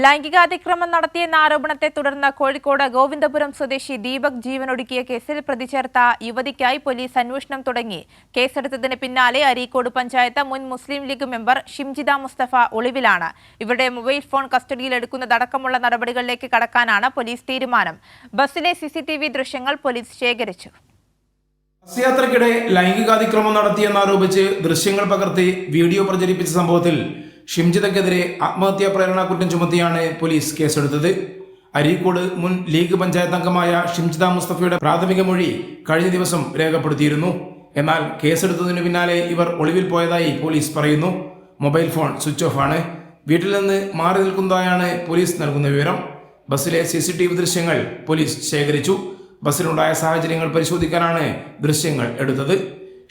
ലൈംഗികാതിക്രമം നടത്തിയെന്ന ആരോപണത്തെ തുടർന്ന് കോഴിക്കോട് ഗോവിന്ദപുരം സ്വദേശി ദീപക് ജീവനൊടുക്കിയ കേസിൽ പ്രതി ചേർത്ത യുവതിക്കായി പോലീസ് അന്വേഷണം തുടങ്ങി. കേസെടുത്തതിന് പിന്നാലെ അരീക്കോട് പഞ്ചായത്ത് മുൻ മുസ്ലിം ലീഗ് മെമ്പർ ഷിംജിത മുസ്തഫ ഒളിവിലാണ്. ഇവരുടെ മൊബൈൽ ഫോൺ കസ്റ്റഡിയിലെടുക്കുന്നതടക്കമുള്ള നടപടികളിലേക്ക് കടക്കാനാണ് പോലീസ് തീരുമാനം. ബസ്സിലെ CCTV ദൃശ്യങ്ങൾ പോലീസ് ശേഖരിച്ചു. ബസ് യാത്രയ്ക്കിടെ ലൈംഗികാതിക്രമം നടത്തിയെന്നാരോപിച്ച് ദൃശ്യങ്ങൾ പകർത്തി വീഡിയോ പ്രചരിപ്പിച്ച സംഭവത്തിൽ ഷിംജിതയ്ക്കെതിരെ ആത്മഹത്യാ പ്രേരണ കുറ്റം ചുമത്തിയാണ് പോലീസ് കേസെടുത്തത്. അരീക്കോട് മുൻ ലീഗ് പഞ്ചായത്ത് അംഗമായ ഷിംജിത മുസ്തഫയുടെ പ്രാഥമിക മൊഴി കഴിഞ്ഞ ദിവസം രേഖപ്പെടുത്തിയിരുന്നു. എന്നാൽ കേസെടുത്തതിനു പിന്നാലെ ഇവർ ഒളിവിൽ പോയതായി പോലീസ് പറയുന്നു. മൊബൈൽ ഫോൺ സ്വിച്ച് ഓഫ് ആണ്. വീട്ടിൽ നിന്ന് മാറി നിൽക്കുന്നതായാണ് പോലീസ് നൽകുന്ന വിവരം. ബസ്സിലെ CCTV ദൃശ്യങ്ങൾ പോലീസ് ശേഖരിച്ചു. ബസ്സിലുണ്ടായ സാഹചര്യങ്ങൾ പരിശോധിക്കാനാണ് ദൃശ്യങ്ങൾ എടുത്തത്.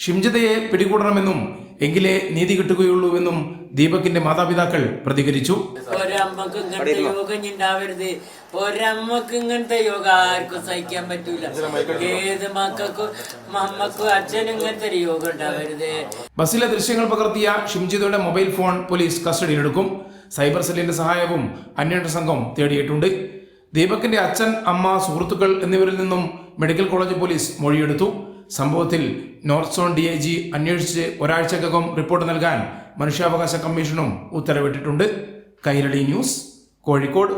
ഷിംജിതയെ പിടികൂടണമെന്നും എങ്കിലേ നീതി കിട്ടുകയുള്ളൂവെന്നും ദീപകിന്റെ മാതാപിതാക്കൾ പ്രതികരിച്ചു. ഒരമ്മക്ക് ഇങ്ങനത്തെ യോഗം ഉണ്ടാവരുത്. ഒരമ്മക്ക് ഇങ്ങനത്തെ യോഗം ആർക്കും സഹിക്കാൻ പറ്റൂല. ഏത് മക്കൾക്കും അമ്മക്കും അച്ഛനും ഇങ്ങനത്തെ ഒരു യോഗം ഉണ്ടാവരുത്. ബസ്സിലെ ദൃശ്യങ്ങൾ പകർത്തിയ ഷിംജിതയുടെ മൊബൈൽ ഫോൺ പോലീസ് കസ്റ്റഡിയിലെടുക്കും. സൈബർ സെല്ലിന്റെ സഹായവും അന്വേഷണ സംഘം തേടിയിട്ടുണ്ട്. ദീപകിന്റെ അച്ഛൻ, അമ്മ, സുഹൃത്തുക്കൾ എന്നിവരിൽ നിന്നും മെഡിക്കൽ കോളേജ് പോലീസ് മൊഴിയെടുത്തു. സംഭവത്തിൽ നോർത്ത് സോൺ DIG അന്വേഷിച്ച് ഒരാഴ്ചക്കകം റിപ്പോർട്ട് നൽകാൻ മനുഷ്യാവകാശ കമ്മീഷനും ഉത്തരവിട്ടിട്ടുണ്ട്. കൈരളി ന്യൂസ്, കോഴിക്കോട്.